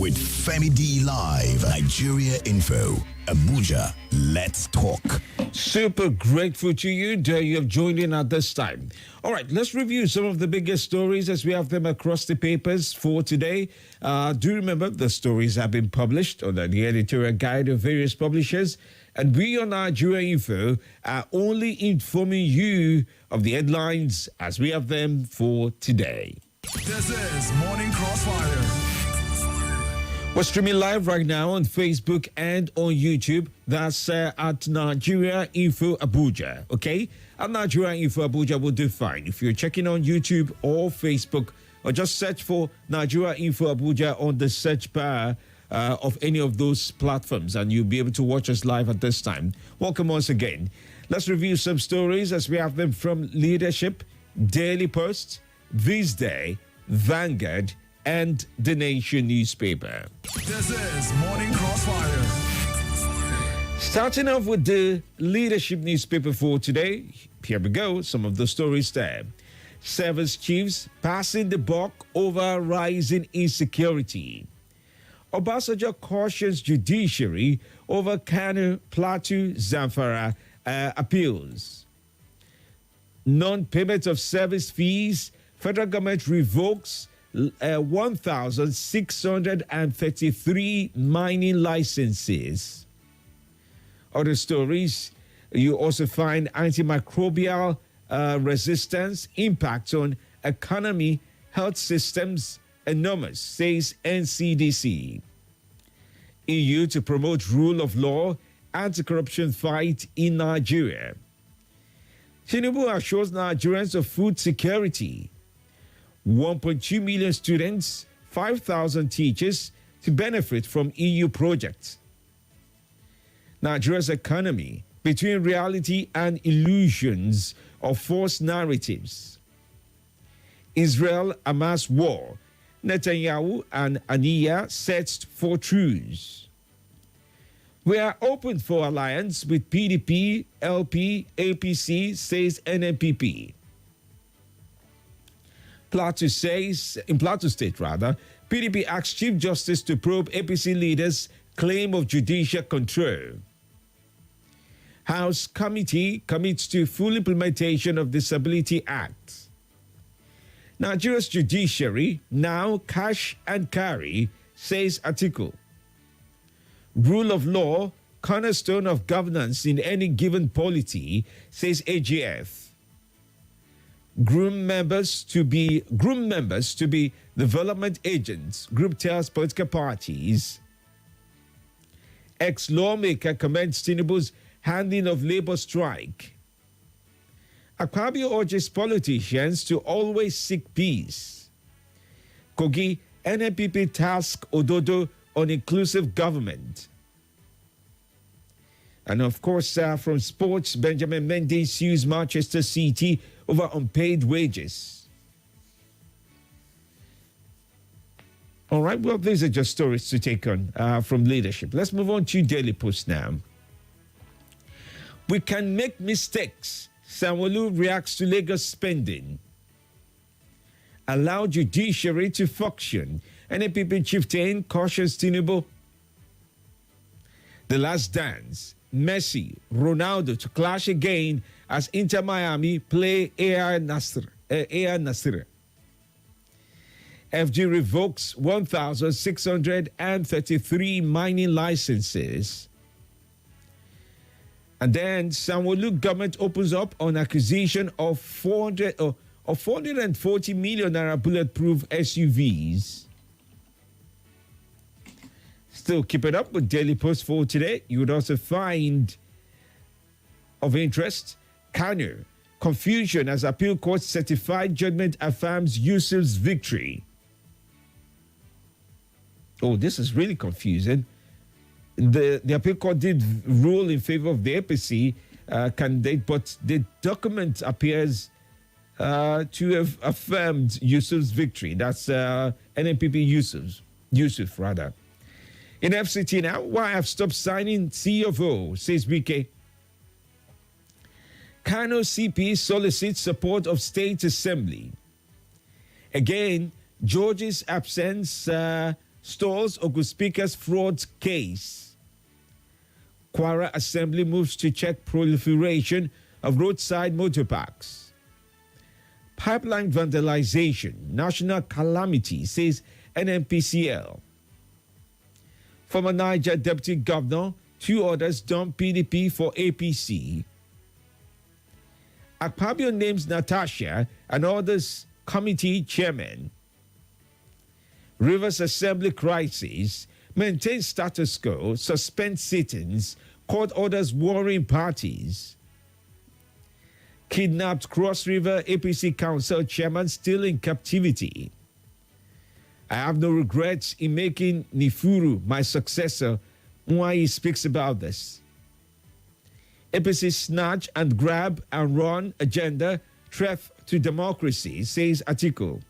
with Femi D Live. Nigeria Info. Abuja. Let's talk. Super grateful to you that you have joined in at this time. All right, let's review some of the biggest stories as we have them across the papers for today. Do remember the stories have been published under the editorial guide of various publishers, and we on Nigeria Info are only informing you of the headlines as we have them for today. This is Morning Crossfire. We're streaming live right now on Facebook and on YouTube. That's at Nigeria Info Abuja, okay? At Nigeria Info Abuja will do fine. If you're checking on YouTube or Facebook, or just search for Nigeria Info Abuja on the search bar of any of those platforms, and you'll be able to watch us live at this time. Welcome once again. Let's review some stories as we have them from Leadership, Daily Post, This Day, Vanguard, and The Nation newspaper. This is Morning Crossfire. Starting off with the Leadership newspaper for today, here we go, some of the stories there. Service chiefs passing the buck over rising insecurity. Obasanjo cautions judiciary over Kano, Plateau, Zamfara appeals. Non-payment of service fees, federal government revokes 1,633 mining licenses. Other stories, you also find antimicrobial resistance impact on economy, health systems enormous, says NCDC. EU to promote rule of law, anti-corruption fight in Nigeria. Tinubu assures Nigerians of food security. 1.2 million students, 5,000 teachers to benefit from EU projects. Nigeria's economy between reality and illusions of false narratives. Israel-Hamas war. Netanyahu and Aniya set for truce. We are open for alliance with PDP, LP, APC, says NNPP. In Plateau State, PDP asks Chief Justice to probe APC leaders' claim of judicial control. House Committee commits to full implementation of Disability Act. Nigeria's judiciary now cash and carry, says article. Rule of law, cornerstone of governance in any given polity, says AGF. Groom members to be development agents, group tells political parties. Ex-lawmaker commends Tinubu's handling of labor strike. Akpabio urges politicians to always seek peace. Kogi, NNPP task Ododo on inclusive government. And of course, from sports, Benjamin Mendy sues Manchester City over unpaid wages. All right, well, these are just stories to take on from Leadership. Let's move on to Daily Post now. We can make mistakes. Sanwo-Olu reacts to Lagos spending. Allow judiciary to function. NNPP chieftain cautions Tinubu. The Last Dance. Messi, Ronaldo to clash again as Inter Miami play Air Nasr. FG revokes 1,633 mining licenses. And then Sanwo-Olu government opens up on acquisition of 440 million naira bulletproof SUVs. Still keep it up with Daily Post for today. You would also find of interest, Kano, confusion as appeal court certified judgment affirms Yusuf's victory. Oh, this is really confusing. The appeal court did rule in favor of the APC candidate, but the document appears to have affirmed Yusuf's victory. That's NNPP Yusuf rather. In FCT now, why have stopped signing CFO, says BK. Kano CP solicits support of State Assembly. Again, George's absence stalls Ogun Speaker's fraud case. Kwara Assembly moves to check proliferation of roadside motor parks. Pipeline vandalization, national calamity, says NNPCL. Former Niger Deputy Governor, 2 others dump PDP for APC. Akpabio names Natasha and others committee chairman. Rivers Assembly crisis, maintain status quo, suspend sittings, court orders warring parties. Kidnapped Cross River APC Council chairman still in captivity. I have no regrets in making Nifuru my successor. Why he speaks about this. APC snatch and grab and run agenda threat to democracy, says Atiku.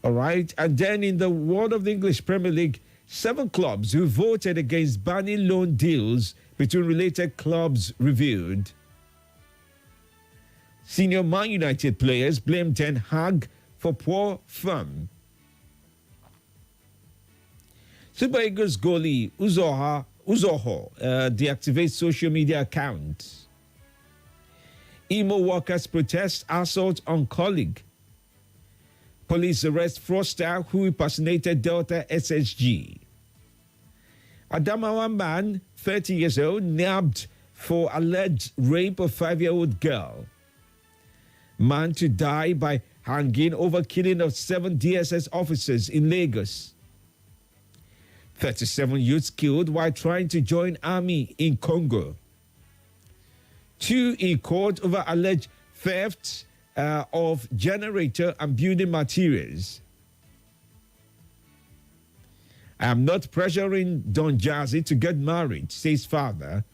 All right, and then in the world of the English Premier League, 7 clubs who voted against banning loan deals between related clubs reviewed. Senior Man United players blame Ten Hag for poor form. Super Eagles goalie Uzoho deactivates social media account. Imo workers protest assault on colleague. Police arrest fraudster who impersonated Delta SSG. Adamawa man, 30 years old, nabbed for alleged rape of 5-year-old girl. Man to die by hanging over killing of 7 DSS officers in Lagos. 37 youths killed while trying to join army in Congo. 2 in court over alleged theft of generator and building materials. I am not pressuring Don Jazzy to get married, says father.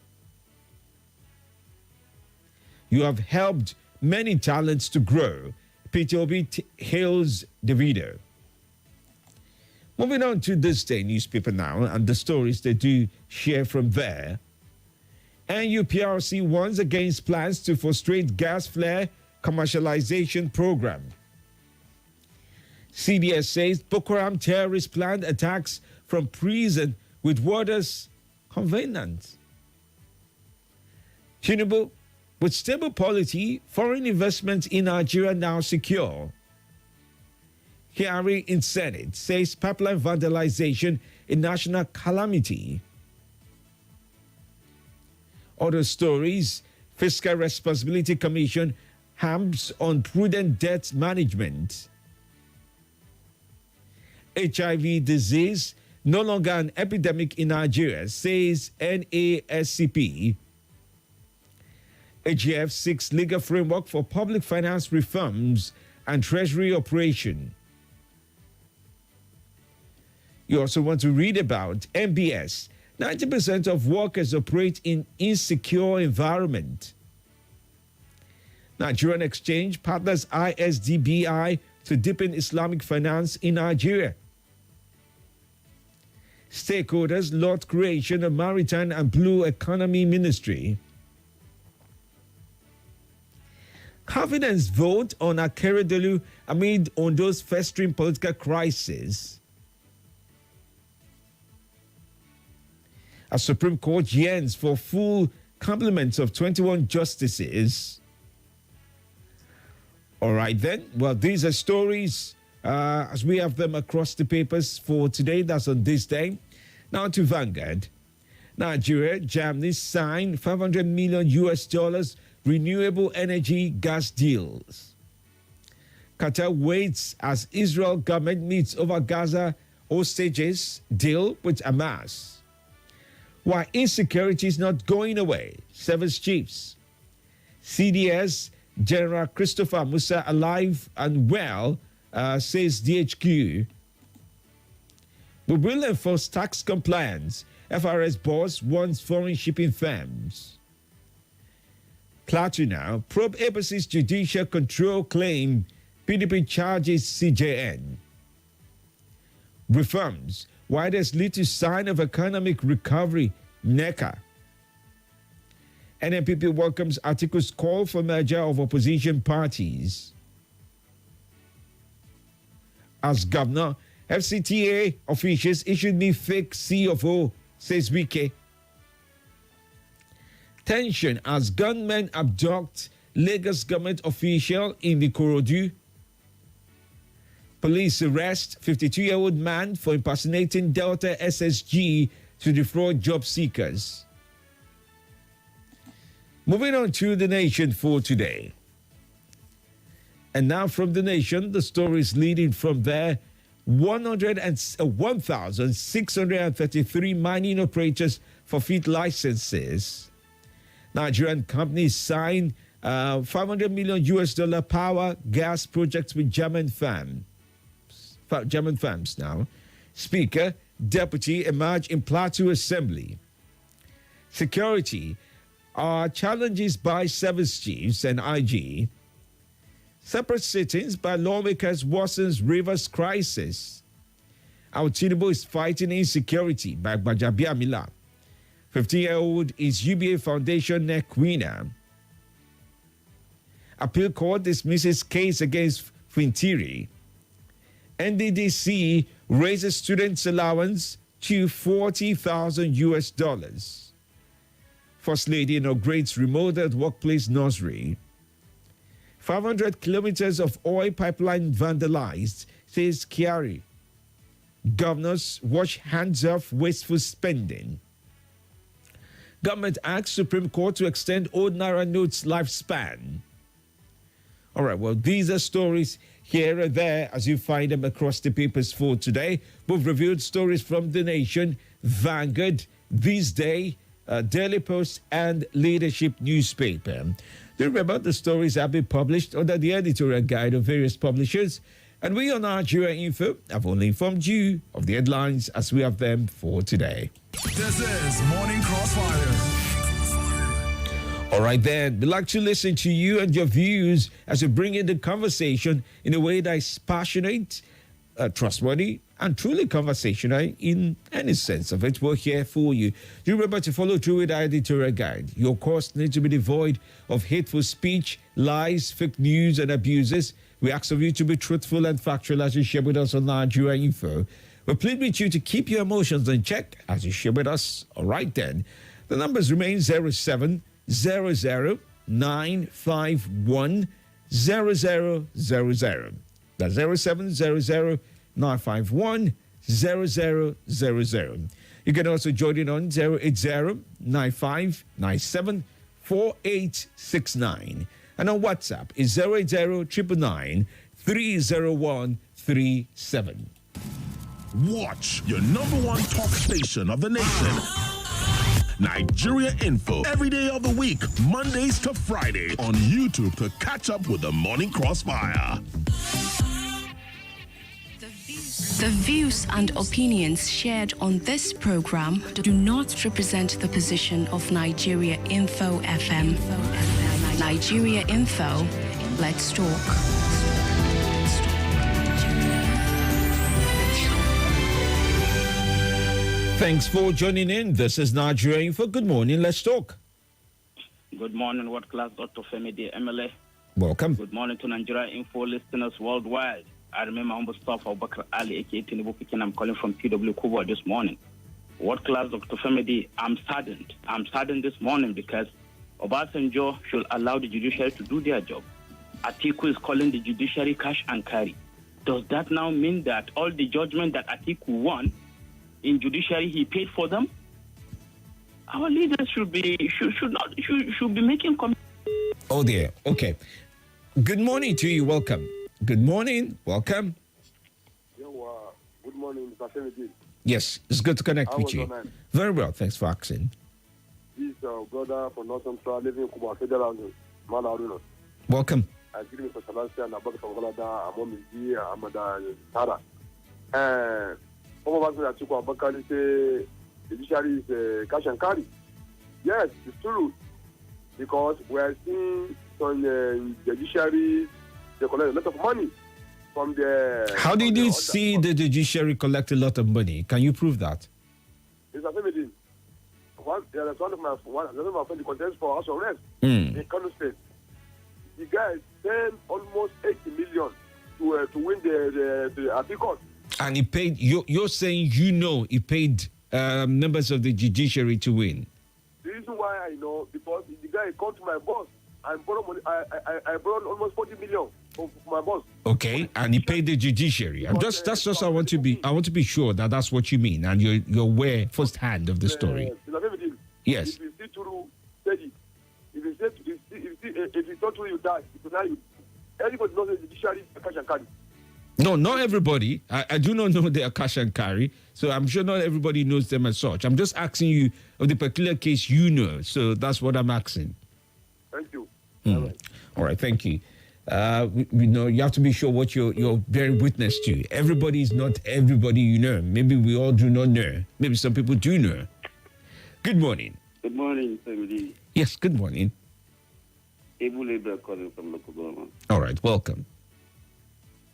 You have helped many talents to grow. Peter Obi hails Davido. Moving on to this day newspaper now and the stories they do share from there. NUPRC warns against plans to frustrate gas flare commercialization program. CBS says Boko Haram terrorists planned attacks from prison with warders covenant. Tinubu, with stable polity, foreign investment in Nigeria now secure. Hearing in Senate says pipeline vandalization a national calamity. Other stories, Fiscal Responsibility Commission hams on prudent debt management. HIV disease, no longer an epidemic in Nigeria, says NASCP. AGF seeks legal framework for public finance reforms and treasury operation. You also want to read about MBS. 90% of workers operate in insecure environment. Nigerian Exchange partners ISDBI to deepen Islamic finance in Nigeria. Stakeholders laud creation of Maritime and Blue Economy Ministry. Confidence vote on Akeredolu amid Ondo's festering political crisis. A Supreme Court yearns for full complement of 21 justices. All right then. Well, these are stories as we have them across the papers for today. That's on this day. Now to Vanguard. Nigeria, Germany signed $500 million renewable energy gas deals. Qatar waits as Israel government meets over Gaza hostages deal with Hamas. Why insecurity is not going away, service chiefs. CDS General Christopher Musa alive and well, says DHQ. We will enforce tax compliance. FRS boss warns foreign shipping firms. Plateau now, probe APC's judicial control claim. PDP charges CJN. Reforms. Why there's little sign of economic recovery, NECA. NNPP welcomes Atiku's call for merger of opposition parties. as governor. FCTA officials issued me fake CFO, says Wike. Tension as gunmen abduct Lagos government official in the Ikorodu. Police arrest 52-year-old man for impersonating Delta SSG to defraud job seekers. Moving on to the nation for today. And now from the nation, the stories leading from there. 1,633 mining operators forfeit licenses. Nigerian companies sign $500 million US power gas projects with German firms now. Speaker, deputy emerge in Plateau Assembly. Security are challenges by service chiefs and IG. Separate sittings by lawmakers worsens Rivers crisis. Our Tinubu is fighting insecurity by Bajabiamila. 15-year-old is UBA Foundation neck winner. Appeal court dismisses case against Fintiri. NDDC raises students' allowance to $40,000 US. First Lady inaugurates remodeled workplace nursery. 500 kilometers of oil pipeline vandalized, says Kyari. Governors watch hands off wasteful spending. Government asks Supreme Court to extend old Naira notes lifespan. All right, well, these are stories here and there as you find them across the papers for today. We've reviewed stories from The Nation, Vanguard, This Day, Daily Post, and Leadership newspaper. Do remember the stories have been published under the editorial guide of various publishers, and we on Nigeria Info have only informed you of the headlines as we have them for today. This is Morning Crossfire. All right, then, we'd like to listen to you and your views as we bring in the conversation in a way that is passionate, trustworthy, and truly conversational in any sense of it. We're here for you. Do remember to follow through with our editorial guide. Your course needs to be devoid of hateful speech, lies, fake news, and abuses. We ask of you to be truthful and factual as you share with us on Nigeria Info. We plead with you to keep your emotions in check as you share with us. All right, then. The numbers remain 0700 951 0000. That's 0700 951 0000. You can also join in on 080 9597 4869. And on WhatsApp is 080 999 30137. Watch your number one talk station of the nation. Nigeria Info every day of the week, Mondays to Friday on YouTube to catch up with the Morning Crossfire. The views and opinions shared on this program do not represent the position of Nigeria Info FM. Nigeria Info, let's talk. Thanks for joining in. This is Nigeria Info. Good morning. Let's talk. Good morning, World Class Dr. Femi de MLA. Welcome. Good morning to Nigeria Info listeners worldwide. I remember Mustafa Abubakar Ali, aka Tinubu Pikin. I'm calling from PW Kuba this morning. World Class Dr. Femi de, I'm saddened. I'm saddened this morning because Obasanjo should allow the judiciary to do their job. Atiku is calling the judiciary cash and carry. Does that now mean that all the judgment that Atiku won in judiciary, he paid for them? Our leaders should be making Oh dear. Okay. Good morning to you. Welcome. Good morning. Welcome. Good morning, Mr. Femi. Yes, it's good to connect with you. Very well. Thanks for asking. This brother from North Central living in Kuba Federal, Malaruna. Welcome. I give Mr. Salastia and Abaka from Canada, Amomiji, Amada Tara. That took Abaka say judiciary is cash and carry. Yes, it's true. Because we are seeing some judiciary, they collect a lot of money from the... How did you see the judiciary collect a lot of money? Can you prove that? It's a family. One of my friends contest for house arrest in Kano State. The guy spent almost 80 million to win the appeal. And he paid, you're saying he paid members of the judiciary to win. The reason why I know, because the guy called to my boss and borrowed money. I borrowed almost 40 million from my boss. Okay, and he paid the judiciary. That's just I want to be sure that that's what you mean, and you're aware firsthand of the story. Yes. If you see through, steady. If it's not true, you die. Because now everybody knows the judiciary is cash and carry. No, not everybody. I do not know they are cash and carry, so I'm sure not everybody knows them as such. I'm just asking you of the particular case you know, so that's what I'm asking. Thank you. All right, thank you. You have to be sure what you're bearing witness to. Everybody is not everybody you know. Maybe we all do not know. Maybe some people do know. Good morning. Good morning, Femi. Yes, good morning. Able Labor calling from local government. All right, welcome.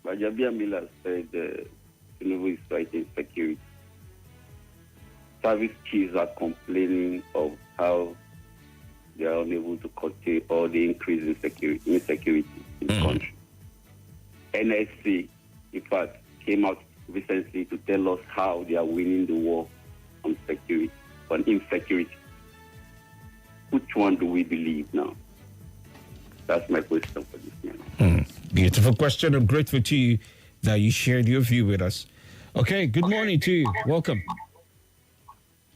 Bajabia Miller said Tinubu is fighting security. Service chiefs are complaining of how they are unable to curtail all the increase in insecurity in the country. NSC, in fact, came out recently to tell us how they are winning the war on insecurity. Which one do we believe now? That's my question for this man. Beautiful question. I'm grateful to you that you shared your view with us. Okay, good morning to you. Welcome.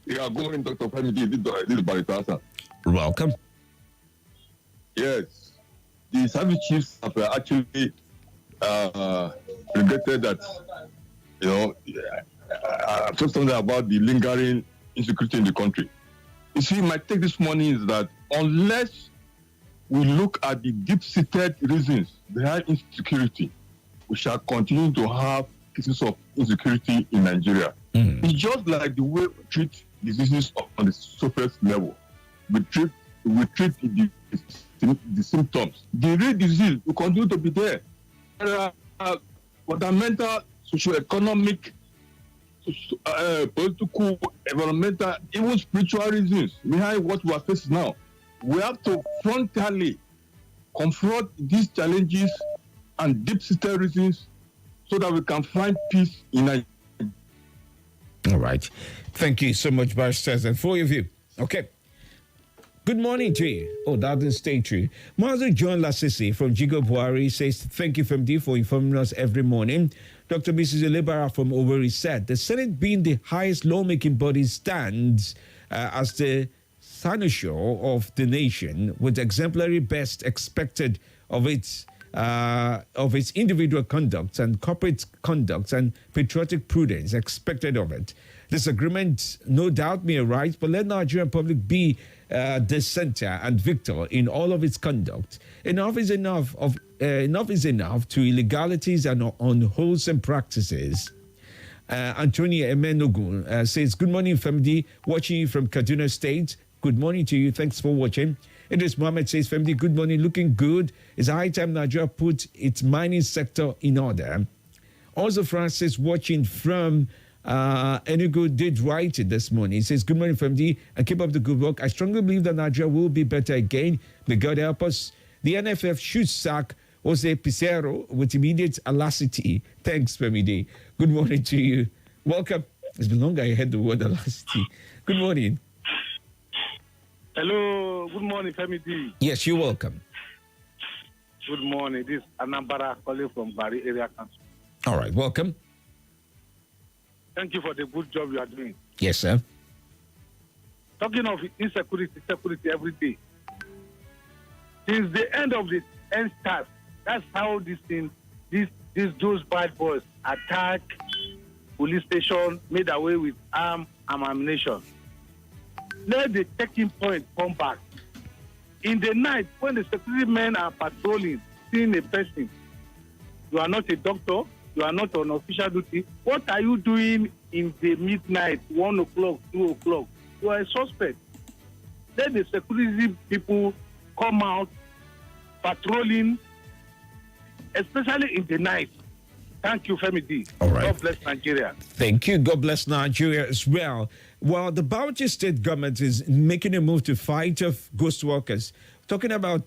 Yeah, good morning, Dr. Femi. This is Baritasa. Welcome. Yes, the service chiefs have actually regretted that, I've told something about the lingering insecurity in the country. You see, my take this morning is that unless we look at the deep-seated reasons behind insecurity, we shall continue to have cases of insecurity in Nigeria. It's just like the way we treat diseases on the surface level. We treat the symptoms. The real disease will continue to be there. There are fundamental socio-economic, political, environmental, even spiritual reasons behind what we are facing now. We have to frontally confront these challenges and deep-seated reasons so that we can find peace in Nigeria. All right. Thank you so much, Barristers, and for your view. Okay. Good morning to you. Oh, that didn't stay true. Master John Lasisi from Jigo Buhari says, thank you, FMD, for informing us every morning. Dr. Mrs. Elebara from Owerri said, the Senate being the highest lawmaking body stands as the cynosure of the nation with exemplary best expected of its individual conduct and corporate conduct and patriotic prudence expected of it. Disagreement, no doubt, may arise, but let Nigerian public be the center and victor in all of its conduct. Enough is enough to illegalities and unwholesome practices. Antonia Emenogun says, good morning, FMD, watching you from Kaduna State. Good morning to you. Thanks for watching. Idris Mohammed says, FMD, good morning, looking good. It's high time Nigeria put its mining sector in order. Also, Francis watching from Enugu did write it this morning. He says, good morning, FMD, and keep up the good work. I strongly believe that Nigeria will be better again. May God help us. The NFF should sack Jose Pizarro with immediate alacrity. Thanks, FMD. Good morning to you. Welcome. It's been long I heard the word alacrity. Good morning. Hello, good morning, Femi D. Yes, you're welcome. Good morning. This is Anambra calling from Bari Area Council. All right, welcome. Thank you for the good job you are doing. Yes, sir. Talking of insecurity, security every day. Since the end of the end start, that's how those bad boys attack police station, made away with arm and ammunition. Let the taking point come back. In the night, when the security men are patrolling, seeing a person, you are not a doctor, you are not on official duty. What are you doing in the midnight, 1 o'clock, 2 o'clock? You are a suspect. Let the security people come out patrolling, especially in the night. Thank you, Femi D. All right. God bless Nigeria. Thank you. God bless Nigeria as well. Well, the Bauchi state government is making a move to fight off ghost workers Talking about,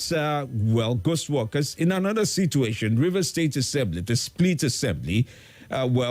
ghost workers, in another situation, River State Assembly, the split assembly,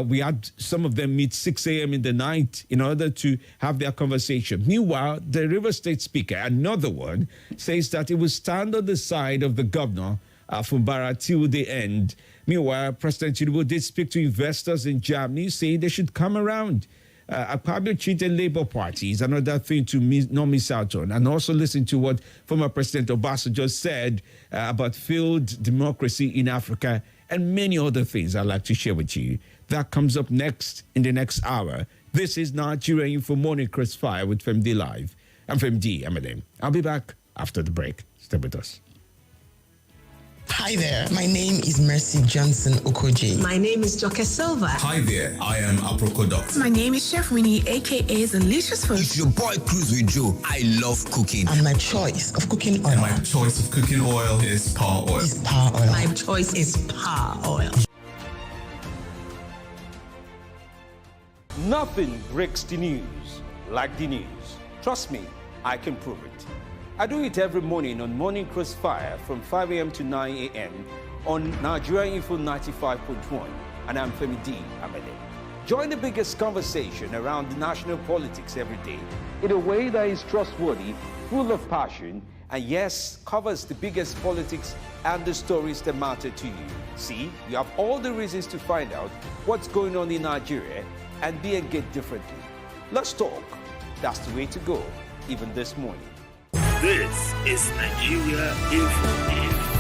we had some of them meet 6 a.m. in the night in order to have their conversation. Meanwhile, the River State Speaker, another one, says that he will stand on the side of the governor from Bara till the end. Meanwhile, President Tinubu did speak to investors in Germany, saying they should come around. A public treated Labour Party is another thing to not miss out on. And also listen to what former President Obasanjo said about failed democracy in Africa and many other things I'd like to share with you. That comes up next in the next hour. This is Nigeria Info Morning Crossfire with Femi Live. I'm Femi Eminem. I'll be back after the break. Stay with us. Hi there, my name is Mercy Johnson Okoji. My name is Joke Silva. Hi there, I am Aprokodok. My name is Chef Winnie, aka Delicious Food. It's your boy Cruz with Joe. I love cooking. And my choice of cooking oil. And my choice of cooking oil is palm oil. My choice is palm oil. Nothing breaks the news like the news. Trust me, I can prove it. I do it every morning on Morning Crossfire from 5 a.m. to 9 a.m. on Nigeria Info 95.1, and I'm Femi Amede. Join the biggest conversation around the national politics every day in a way that is trustworthy, full of passion, and yes, covers the biggest politics and the stories that matter to you. See, you have all the reasons to find out what's going on in Nigeria and be engaged differently. Let's talk. That's the way to go, even this morning. This is Nigeria Info.